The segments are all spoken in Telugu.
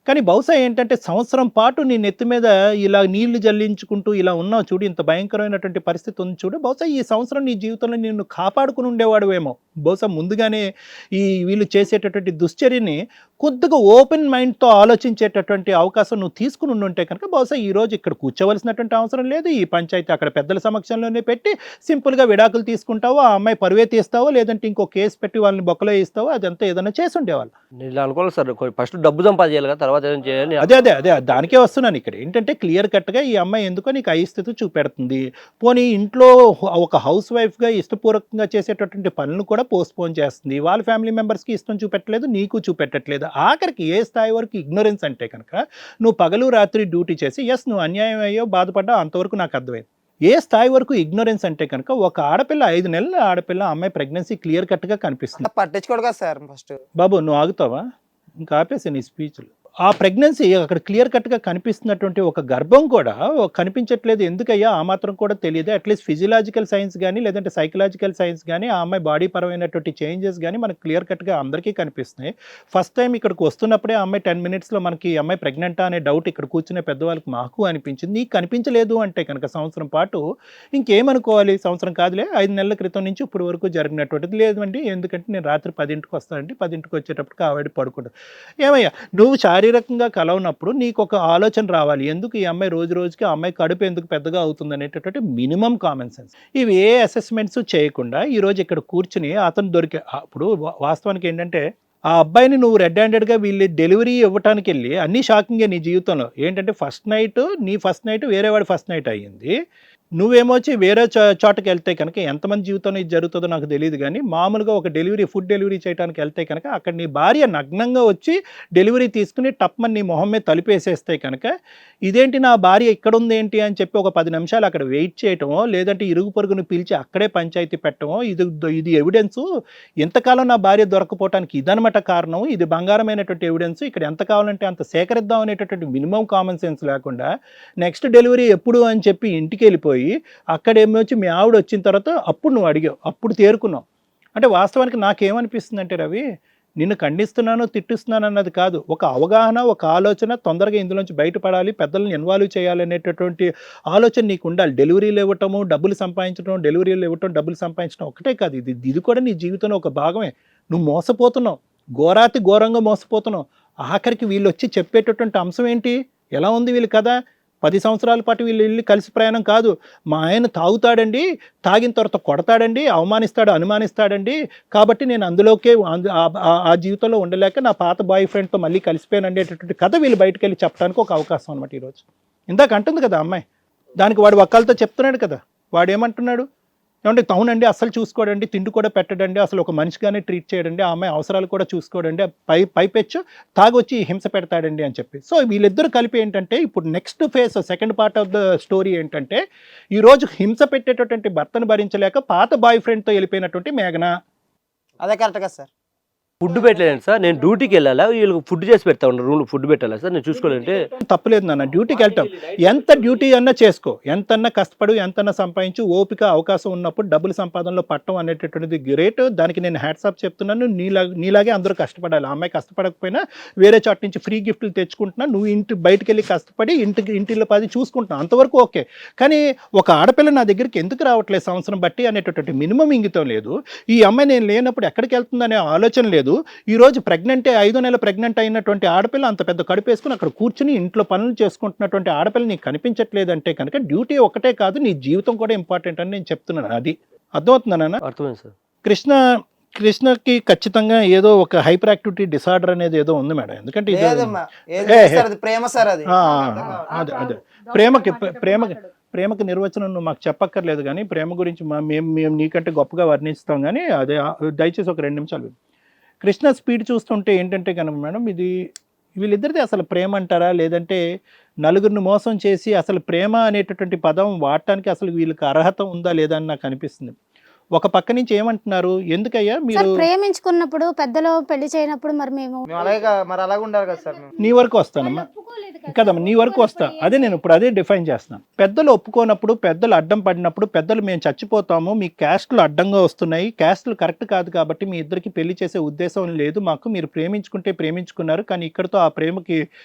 కానీ బహుశా ఏంటంటే సంవత్సరం పాటు నీ నెత్తి మీద ఇలా నీళ్లు జల్లించుకుంటూ ఇలా ఉన్నావు చూడు, ఇంత భయంకరమైనటువంటి పరిస్థితి ఉంది చూడు, బహుశా ఈ సంవత్సరం నీ జీవితంలో నిన్ను కాపాడుకుని ఉండేవాడువేమో. బహుశా ముందుగానే ఈ వీళ్ళు చేసేటటువంటి దుశ్చర్యని కొద్దిగా ఓపెన్ మైండ్తో ఆలోచించేటటువంటి అవకాశం నువ్వు తీసుకుని ఉండుంటే కనుక బహుశా ఈ రోజు ఇక్కడ కూర్చోవలసినటువంటి అవసరం లేదు. ఈ పంచాయతీ అక్కడ పెద్దల సమక్షంలోనే పెట్టి సింపుల్గా విడాకులు తీసుకుంటావో, ఆ అమ్మాయి పరువే తీస్తావో, లేదంటే ఇంకో కేసు పెట్టి వాళ్ళని బొక్కలో ఇస్తావో, అదంతా ఏదైనా చేసి ఉండేవాళ్ళు. నేను ఇలా అనుకోలేదు సార్. ఫస్ట్ డబ్బు సంపాదించాలి కదా, తర్వాత ఏం చేయాలి. అదే దానికే వస్తున్నాను ఇక్కడ. ఏంటంటే క్లియర్ కట్గా ఈ అమ్మాయి ఎందుకో నీకు అయిస్థితి చూపెడుతుంది. పోనీ ఇంట్లో ఒక హౌస్ వైఫ్గా ఇష్టపూర్వకంగా చేసేటటువంటి పనులను కూడా పోస్ట్పోన్ చేస్తుంది. వాళ్ళ ఫ్యామిలీ మెంబర్స్కి ఇష్టం చూపెట్టలేదు, నీకు చూపెట్టట్లేదు. ఆఖరికి ఏ స్థాయి వరకు ఇగ్నోరెన్స్ అంటే కనుక నువ్వు పగలు రాత్రి డ్యూటీ చేసి నువ్వు అన్యాయం అయ్యో బాధపడ్డా, అంతవరకు నాకు అర్థమైంది. ఏ స్థాయి వరకు ఇగ్నోరెన్స్ అంటే కనుక ఒక ఆడపిల్ల 5 నెలల ఆడపిల్ల అమ్మాయి ప్రెగ్నెన్సీ క్లియర్ కట్గా కనిపిస్తుంది. పట్టించుకోడు కదా సార్. ఫస్ట్ బాబు నువ్వు ఆగుతావా? ఇంకా ఆపేసి నీ స్పీచ్లు. ఆ ప్రెగ్నెన్సీ అక్కడ క్లియర్ కట్గా కనిపిస్తున్నటువంటి ఒక గర్భం కూడా కనిపించట్లేదు. ఎందుకయ్యా ఆ మాత్రం కూడా తెలియదు. అట్లీస్ట్ ఫిజియలాజికల్ సైన్స్ కానీ లేదంటే సైకలాజికల్ సైన్స్ కానీ ఆ అమ్మాయి బాడీ పరమైనటువంటి చేంజెస్ కానీ మనకు క్లియర్ కట్గా అందరికీ కనిపిస్తున్నాయి. ఫస్ట్ టైం ఇక్కడికి వస్తున్నప్పుడే ఆ అమ్మాయి 10 మినిట్స్లో మనకి ఈ అమ్మాయి ప్రెగ్నెంటా అనే డౌట్ ఇక్కడ కూర్చునే పెద్దవాళ్ళకి మాకు అనిపించింది. నీకు కనిపించలేదు అంటే కనుక సంవత్సరం పాటు ఇంకేమనుకోవాలి? సంవత్సరం కాదులే, 5 నెలల క్రితం నుంచి ఇప్పుడు వరకు జరిగినటువంటిది లేదండి. ఎందుకంటే నేను రాత్రి 10ంటికి వస్తానండి, 10ంటికి వచ్చేటప్పటికి ఆవిడ పడుకుంటుంది. ఏమయ్యా నువ్వు శారీరకంగా కలవనప్పుడు నీకు ఒక ఆలోచన రావాలి, ఎందుకు ఈ అమ్మాయి రోజు రోజుకి ఆ అమ్మాయి కడుపు ఎందుకు పెద్దగా అవుతుంది అనేటటువంటి మినిమం కామన్ సెన్స్. ఇవి ఏ అసెస్మెంట్స్ చేయకుండా ఈరోజు ఇక్కడ కూర్చుని అతను అప్పుడు వాస్తవానికి ఏంటంటే ఆ అబ్బాయిని నువ్వు రెడ్ హ్యాండెడ్గా వీళ్ళు డెలివరీ ఇవ్వటానికి వెళ్ళి అన్నీ షాకింగే నీ జీవితంలో. ఏంటంటే నీ ఫస్ట్ నైట్ వేరే వాడి ఫస్ట్ నైట్ అయ్యింది. నువ్వేమో వచ్చి వేరే చోటకి వెళ్తే కనుక ఎంతమంది జీవితంలో ఇది జరుగుతుందో నాకు తెలియదు. కానీ మామూలుగా ఒక ఫుడ్ డెలివరీ చేయడానికి వెళ్తే కనుక అక్కడ నీ భార్య నగ్నంగా వచ్చి డెలివరీ తీసుకుని టప్మని నీ మొహం మీద తలిపేసేస్తే కనుక ఇదేంటి నా భార్య ఇక్కడ ఉంది ఏంటి అని చెప్పి ఒక 10 నిమిషాలు అక్కడ వెయిట్ చేయటమో, లేదంటే ఇరుగు పొరుగును పిలిచి అక్కడే పంచాయతీ పెట్టడమో, ఇది ఎవిడెన్సు. ఎంతకాలం నా భార్య దొరకపోవటానికి ఇదనమాట కారణం. ఇది బంగారమైనటువంటి ఎవిడెన్స్. ఇక్కడ ఎంత కావాలంటే అంత సేకరిద్దాం అనేటటువంటి మినిమం కామన్ సెన్స్ లేకుండా నెక్స్ట్ డెలివరీ ఎప్పుడు అని చెప్పి ఇంటికి వెళ్ళిపోయి అక్కడేమో వచ్చి మీ ఆవిడ వచ్చిన తర్వాత అప్పుడు నువ్వు అడిగావు, అప్పుడు తేరుకున్నావు. అంటే వాస్తవానికి నాకేమనిపిస్తుంది అంటే రవి, నిన్ను ఖండిస్తున్నాను తిట్టిస్తున్నాను అన్నది కాదు, ఒక అవగాహన, ఒక ఆలోచన, తొందరగా ఇందులోంచి బయటపడాలి, పెద్దలను ఇన్వాల్వ్ చేయాలనేటటువంటి ఆలోచన నీకు ఉండాలి. డెలివరీలు ఇవ్వటము, డబ్బులు సంపాదించడం, డెలివరీలు ఇవ్వటం, డబ్బులు సంపాదించడం ఒకటే కాదు, ఇది కూడా నీ జీవితంలో ఒక భాగమే. నువ్వు మోసపోతున్నావు, ఘోరంగా మోసపోతున్నావు. ఆఖరికి వీళ్ళు వచ్చి చెప్పేటటువంటి అంశం ఏంటి? ఎలా ఉంది వీళ్ళు కదా? 10 సంవత్సరాల పాటు వీళ్ళు వెళ్ళి కలిసి ప్రయాణం కాదు. మా ఆయన తాగుతాడండి, తాగిన తర్వాత కొడతాడండి, అనుమానిస్తాడండి, కాబట్టి నేను అందులోకే ఆ జీవితంలో ఉండలేక నా పాత బాయ్ ఫ్రెండ్తో మళ్ళీ కలిసిపోయాను అనేటటువంటి కథ వీళ్ళు బయటకు వెళ్ళి చెప్పడానికి ఒక అవకాశం అనమాట ఈరోజు. ఇందాక అంటుంది కదా అమ్మాయి, దానికి వాడు వకాలతో చెప్తున్నాడు కదా. వాడు ఏమంటున్నాడు? ఏమంటే అవునండి, అస్సలు చూసుకోడండి, తిండి కూడా పెట్టడండి, అసలు ఒక మనిషిగానే ట్రీట్ చేయడండి, ఆ అమ్మాయి అవసరాలు కూడా చూసుకోడండి, పైపెచ్చు తాగొచ్చి హింస పెడతాడండి అని చెప్పి. సో వీళ్ళిద్దరు కలిపి ఏంటంటే ఇప్పుడు next phase, second part of the story ఏంటంటే ఈరోజు హింస పెట్టేటటువంటి భర్తను భరించలేక పాత బాయ్ ఫ్రెండ్తో వెళ్ళిపోయినటువంటి మేఘన. అదే కరెక్ట్ కదా సార్. ఫుడ్ పెట్టలేను సార్, నేను డ్యూటీకి వెళ్ళాలా, వీళ్ళకి ఫుడ్ చేసి పెడతా ఉన్నారు, రూమ్ ఫుడ్ పెట్టాలా సార్, నేను చూసుకోవాలంటే తప్పలేదు నాన్న. డ్యూటీకి వెళ్తాం, ఎంత డ్యూటీ అన్నా చేసుకో, ఎంతన్నా కష్టపడు, ఎంతన్నా సంపాదించు, ఓపిక అవకాశం ఉన్నప్పుడు డబ్బులు సంపాదనలో పట్టడం అనేటటువంటిది గ్రేట్. దానికి నేను హ్యాట్సాప్ చెప్తున్నాను. నీలాగే అందరూ కష్టపడాలి. ఆ అమ్మాయి కష్టపడకపోయినా వేరే చోట నుంచి ఫ్రీ గిఫ్ట్లు తెచ్చుకుంటున్నా, నువ్వు బయటకు వెళ్ళి కష్టపడి ఇంటిలో 10 చూసుకుంటున్నావు, అంతవరకు ఓకే. కానీ ఒక ఆడపిల్ల నా దగ్గరికి ఎందుకు రావట్లేదు సంవత్సరం బట్టి అనేటటువంటి మినిమం ఇంగితం లేదు. ఈ అమ్మాయి నేను లేనప్పుడు ఎక్కడికి వెళ్తుందనే ఆలోచన లేదు. ఈరోజు 5 నెలల ప్రెగ్నెంట్ అయినటువంటి ఆడపిల్ల అంత పెద్ద కడుపు వేసుకుని అక్కడ కూర్చుని ఇంట్లో పనులు చేసుకుంటున్నటువంటి ఆడపిల్ల నీకు కనిపించట్లేదంటే కనుక డ్యూటీ ఒకటే కాదు, నీ జీవితం కూడా ఇంపార్టెంట్ అని నేను చెప్తున్నాను. అది అర్థమవుతుందా? అర్థమైంది సార్. కృష్ణకి ఖచ్చితంగా ఏదో ఒక హైపర్ యాక్టివిటీ డిసార్డర్ అనేది ఏదో ఉంది మేడం. ఎందుకంటే ప్రేమ సార్, అది అదే ప్రేమకి నిర్వచనం నువ్వు మాకు చెప్పక్కర్లేదు. కానీ ప్రేమ గురించి మేము నీకంటే గొప్పగా వర్ణిస్తాం. కానీ అదే దయచేసి ఒక 2 నిమిషాలు. కృష్ణ స్పీడ్ చూస్తుంటే ఏంటంటే కనుక మేడం, ఇది వీళ్ళిద్దరిది అసలు ప్రేమ అంటారా, లేదంటే నలుగురిని మోసం చేసి అసలు ప్రేమ అనేటటువంటి పదం వాడటానికి అసలు వీళ్ళకి అర్హత ఉందా లేదా అని నాకు అనిపిస్తుంది. ఒక పక్క నుంచి ఏమంటున్నారు, ఎందుకయ్యా సార్ మీరు ప్రేమించుకున్నప్పుడు పెద్దలు పెళ్లి చేయనప్పుడు మరి మేము మేము అలాగే ఉండాలి కదా సార్ మేము. నీ వరకు వస్తానమ్మా కదమ్మా, నీ వరకు వస్తా. అదే నేను ఇప్పుడు అదే డిఫైన్ చేస్తున్నాను. పెద్దలు ఒప్పుకోనప్పుడు, పెద్దలు అడ్డం పడినప్పుడు, పెద్దలు మేము చచ్చిపోతాము, మీ క్యాస్ట్లు అడ్డంగా వస్తున్నాయి, క్యాస్ట్లు కరెక్ట్ కాదు కాబట్టి మీ ఇద్దరికి పెళ్లి చేసే ఉద్దేశం లేదు మాకు, మీరు ప్రేమించుకుంటే ప్రేమించుకున్నారు కానీ ఇక్కడతో ఆ ప్రేమకి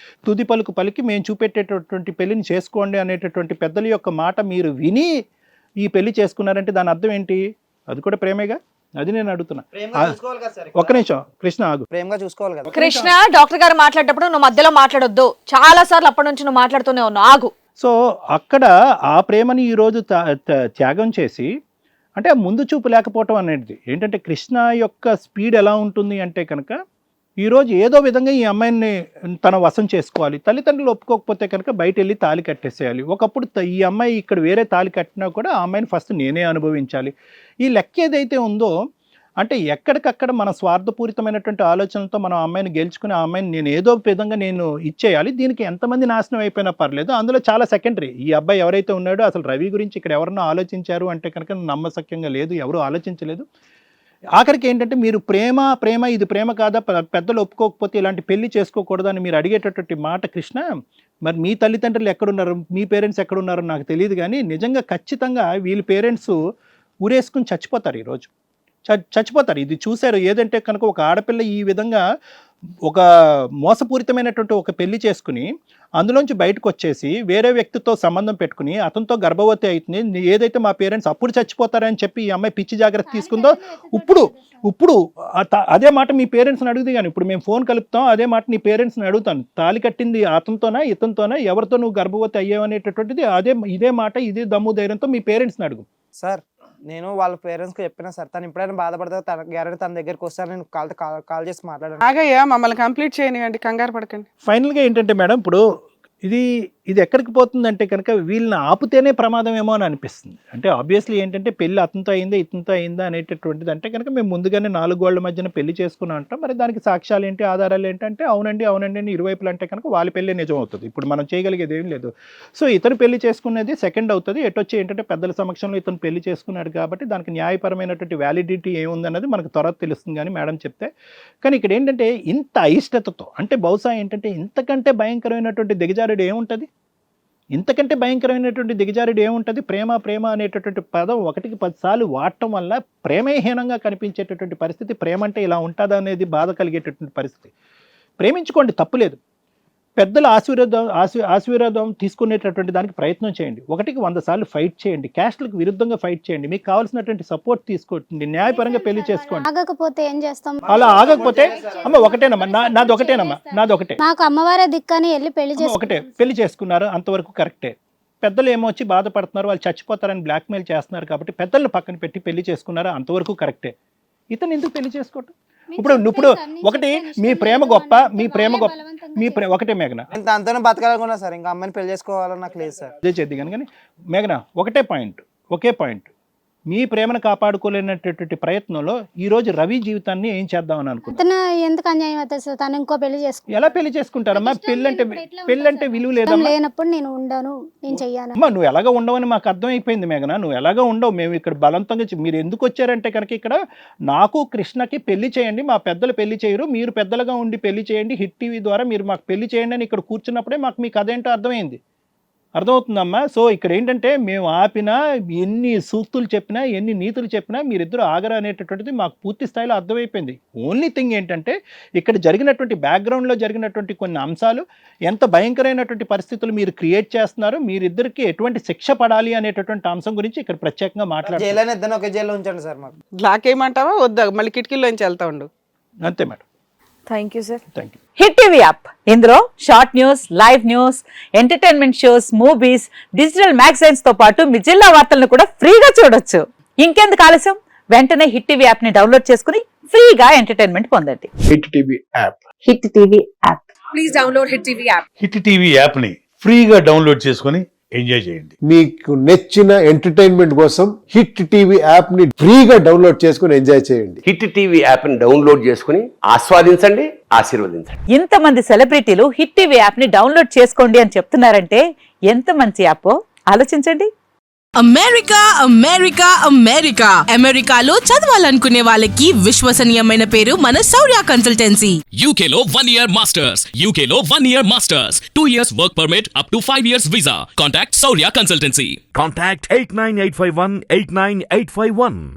తుది పలుకు పలికి మేము చూపెట్టేటటువంటి పెళ్లిని చేసుకోండి అనేటటువంటి పెద్దల యొక్క మాట మీరు విని ఈ పెళ్లి చేసుకున్నారంటే దాని అర్థం ఏంటి? అది కూడా ప్రేమేగా. అది నేను అడుగుతున్నా. ప్రేమగా చూసుకోవాలి కదా సార్. ఒక్క నిమిషం కృష్ణ ఆగు. ప్రేమగా చూసుకోవాలి కదా. కృష్ణ, డాక్టర్ గారు మాట్లాడేటప్పుడు నువ్వు మధ్యలో మాట్లాడొద్దు. చాలా సార్లు అప్పటి నుంచి నువ్వు మాట్లాడుతూనే ఉన్నావు, ఆగు. సో అక్కడ ఆ ప్రేమని ఈరోజు త్యాగం చేసి, అంటే ముందు చూపు లేకపోవటం అనేది ఏంటంటే కృష్ణ యొక్క స్పీడ్ ఎలా ఉంటుంది అంటే కనుక ఈరోజు ఏదో విధంగా ఈ అమ్మాయిని తన వశం చేసుకోవాలి, తల్లిదండ్రులు ఒప్పుకోకపోతే కనుక బయట వెళ్ళి తాళి కట్టేసేయాలి. ఒకప్పుడు ఈ అమ్మాయి ఇక్కడ వేరే తాళి కట్టినా కూడా ఆ అమ్మాయిని ఫస్ట్ నేనే అనుభవించాలి. ఈ లెక్క ఏదైతే ఉందో అంటే ఎక్కడికక్కడ మన స్వార్థపూరితమైనటువంటి ఆలోచనలతో మనం అమ్మాయిని గెలుచుకుని ఆ అమ్మాయిని నేను ఏదో విధంగా నేను ఇచ్చేయాలి, దీనికి ఎంతమంది నాశనం అయిపోయినా పర్లేదు, అందులో చాలా సెకండరీ. ఈ అబ్బాయి ఎవరైతే ఉన్నాడో అసలు రవి గురించి ఇక్కడ ఎవరన్నా ఆలోచించారు అంటే కనుక నమ్మశక్యంగా లేదు, ఎవరు ఆలోచించలేదు. ఆఖరికి ఏంటంటే మీరు ప్రేమ ఇది ప్రేమ కాదా, పెద్దలు ఒప్పుకోకపోతే ఇలాంటి పెళ్లి చేసుకోకూడదు అని మీరు అడిగేటటువంటి మాట కృష్ణ, మరి మీ తల్లిదండ్రులు ఎక్కడున్నారు, మీ పేరెంట్స్ ఎక్కడున్నారో నాకు తెలియదు కానీ నిజంగా ఖచ్చితంగా వీళ్ళ పేరెంట్స్ ఊరేసుకుని చచ్చిపోతారు, ఈరోజు చచ్చిపోతారు. ఇది చూశారు. ఏదంటే కనుక ఒక ఆడపిల్ల ఈ విధంగా ఒక మోసపూరితమైనటువంటి ఒక పెళ్లి చేసుకుని అందులోంచి బయటకు వచ్చేసి వేరే వ్యక్తితో సంబంధం పెట్టుకుని అతనితో గర్భవతి అవుతుంది, ఏదైతే మా పేరెంట్స్ అప్పుడు చచ్చిపోతారని చెప్పి ఈ అమ్మాయి పిచ్చి జాగ్రత్త తీసుకుందో, ఇప్పుడు అదే మాట మీ పేరెంట్స్ని అడుగుది. కానీ ఇప్పుడు మేము ఫోన్ కలుపుతాం, అదే మాట నీ పేరెంట్స్ని అడుగుతాను, తాళి కట్టింది అతనితోనా ఇతనితోనా, ఎవరితో నువ్వు గర్భవతి అయ్యావనేటటువంటిది ఇదే మాట, ఇదే దమ్ము ధైర్యంతో మీ పేరెంట్స్ని అడుగు. సార్ నేను వాళ్ళ పేరెంట్స్కి చెప్పినా సార్, తను ఎప్పుడైనా బాధపడితే తన గ్యారెంటీ తన దగ్గరికి వస్తాను, నేను కాల్ చేసి మాట్లాడాను. ఆగయ్యా, మమ్మల్ని కంప్లీట్ చేయనివ్వండి, కంగారు పడకండి. ఫైనల్గా ఏంటంటే మేడం, ఇప్పుడు ఇది ఎక్కడికి పోతుందంటే కనుక వీళ్ళని ఆపితేనే ప్రమాదం ఏమో అని అనిపిస్తుంది. అంటే ఆబ్వియస్లీ ఏంటంటే పెళ్లి అతనితో అయిందా ఇతనితో అయిందా అనేటటువంటిది అంటే కనుక మేము ముందుగానే 4 గోళ్ల మధ్యన పెళ్లి చేసుకున్నాం అంటాం. మరి దానికి సాక్ష్యాలు ఏంటి, ఆధారాలు ఏంటంటే అవునండి అని ఇరువైపులు అంటే కనుక వాళ్ళ పెళ్ళి నిజం అవుతుంది. ఇప్పుడు మనం చేయగలిగేది ఏం లేదు. సో ఇతను పెళ్లి చేసుకునేది సెకండ్ అవుతుంది. ఎటొచ్చి ఏంటంటే పెద్దల సమక్షంలో ఇతను పెళ్లి చేసుకున్నాడు కాబట్టి దానికి న్యాయపరమైనటువంటి వ్యాలిడిటీ ఏముందన్నది మనకు త్వరగా తెలుస్తుంది కానీ మేడం చెప్తే. కానీ ఇక్కడ ఏంటంటే ఇంత అయిష్టతతో, అంటే బహుశా ఏంటంటే ఇంతకంటే భయంకరమైనటువంటి దిగజారుడు ఏముంటుంది, ఇంతకంటే భయంకరమైనటువంటి దిగజారుడు ఏముంటుంది? ప్రేమ అనేటటువంటి పదం 1కి 10 సార్లు వాడటం వల్ల ప్రేమహీనంగా కనిపించేటటువంటి పరిస్థితి. ప్రేమ అంటే ఇలా ఉంటుందా అనేది బాధ కలిగేటటువంటి పరిస్థితి. ప్రేమించుకోండి, తప్పులేదు. పెద్దల ఆశీర్వాదం తీసుకునేటటువంటి దానికి ప్రయత్నం చేయండి. 1కి 100 సార్లు ఫైట్ చేయండి, క్యాస్ట్లకు విరుద్ధంగా ఫైట్ చేయండి, మీకు కావాల్సినటువంటి సపోర్ట్ తీసుకోండి, న్యాయపరంగా పెళ్లి చేసుకోండి. ఆగకపోతే ఏం చేస్తాం? అలా ఆగకపోతే అమ్మ ఒకటేనమ్మా, నాదొకటే. మాకు అమ్మవారే దిక్కని వెళ్ళి పెళ్లి ఒకటే పెళ్లి చేసుకున్నారు, అంతవరకు కరెక్టే. పెద్దలు ఏమో వచ్చి బాధపడుతున్నారు, వాళ్ళు చచ్చిపోతారని బ్లాక్మెయిల్ చేస్తున్నారు కాబట్టి పెద్దలను పక్కన పెట్టి పెళ్లి చేసుకున్నారు, అంతవరకు కరెక్టే. ఇతను ఎందుకు పెళ్లి చేసుకోవటం? ఇప్పుడు ఒకటి మీ ప్రేమ గొప్ప, ఒకటే మేఘన, దాంతోనే బతకాలనుకున్నా సార్, ఇంకా అమ్మాయిని పెళ్లి చేసుకోవాలని నాకు లేదు సార్. అదే చేద్ది కానీ మేఘన ఒకే పాయింట్ మీ ప్రేమను కాపాడుకోలేనటువంటి ప్రయత్నంలో ఈ రోజు రవి జీవితాన్ని ఏం చేద్దామని అనుకుంటున్నా. ఎందుకు అన్యాయం అవుతుంది సార్? తను ఇంకో పెళ్లి చేసుకుంటా. ఎలా పెళ్లి చేసుకుంటారమ్మా? పెళ్ళంటే విలువ లేనప్పుడు నేను ఉండను, నేను చెయ్యాను. అమ్మా నువ్వు ఎలాగ ఉండవని మాకు అర్థమైపోయింది మేఘన, నువ్వు ఎలాగ ఉండవు. మేము ఇక్కడ బలవంతంగా మీరు ఎందుకు వచ్చారంటే కనుక ఇక్కడ నాకు కృష్ణకి పెళ్లి చేయండి, మా పెద్దలు పెళ్లి చేయరు, మీరు పెద్దలుగా ఉండి పెళ్లి చేయండి, హిట్ టీవీ ద్వారా మీరు మాకు పెళ్లి చేయండి అని ఇక్కడ కూర్చున్నప్పుడే మాకు మీకు అదేంటో అర్థమవుతుందమ్మా. సో ఇక్కడ ఏంటంటే మేము ఆపినా, ఎన్ని సూక్తులు చెప్పినా, ఎన్ని నీతులు చెప్పినా మీరిద్దరు ఆగరా అనేటటువంటిది మాకు పూర్తి స్థాయిలో అర్థమైపోయింది. ఓన్లీ థింగ్ ఏంటంటే ఇక్కడ జరిగినటువంటి బ్యాక్గ్రౌండ్లో జరిగినటువంటి కొన్ని అంశాలు, ఎంత భయంకరమైనటువంటి పరిస్థితులు మీరు క్రియేట్ చేస్తున్నారు, మీరిద్దరికి ఎటువంటి శిక్ష పడాలి అనేటటువంటి అంశం గురించి ఇక్కడ ప్రత్యేకంగా మాట్లాడారు. జైలు ఇద్దరు ఒకే జైల్లో ఉంచండి సార్. మాకు బ్లాక్ ఏమంటావా వద్దా? మళ్ళీ కిటికీలోంచి వెళ్తా ఉండు. అంతే madam. Thank you sir. Thank you. Hit TV app, ఇందులో short news, live news, entertainment shows, movies, digital magazines తో పాటు మీ జిల్లా వార్తలను కూడా ఫ్రీగా చూడొచ్చు. ఇంకెందుకు ఆలస్యం, వెంటనే హిట్ టీవీ యాప్ ని డౌన్లోడ్ చేసుకుని ఫ్రీగా ఎంటర్టైన్మెంట్ పొందండి. Hit TV app. Hit TV app. Please download hit TV app. Hit TV app ని ఫ్రీగా డౌన్లోడ్ చేసుకుని ఎంజాయ్ చేయండి. మీకు నచ్చిన ఎంటర్టైన్మెంట్ కోసం హిట్ టీవీ యాప్ ని ఫ్రీగా డౌన్లోడ్ చేసుకుని ఎంజాయ్ చేయండి. హిట్ టీవీ యాప్ ని డౌన్లోడ్ చేసుకుని ఆస్వాదించండి, ఆశీర్వదించండి. ఇంతమంది సెలబ్రిటీలు హిట్ టీవీ యాప్ ని డౌన్లోడ్ చేసుకోండి అని చెప్తున్నారంటే ఎంత మంచి యాప్ ఆలోచించండి. అమెరికా అమెరికా అమెరికా అమెరికాలో చదవాలనుకునే వాళ్ళకి విశ్వసనీయమైన పేరు మన శౌర్య కన్సల్టెన్సీ. UK లో 1 year masters. UK లో 1 year masters. 2 years work permit up to 5 years visa. Contact Saurya Consultancy. Contact 89851 89851.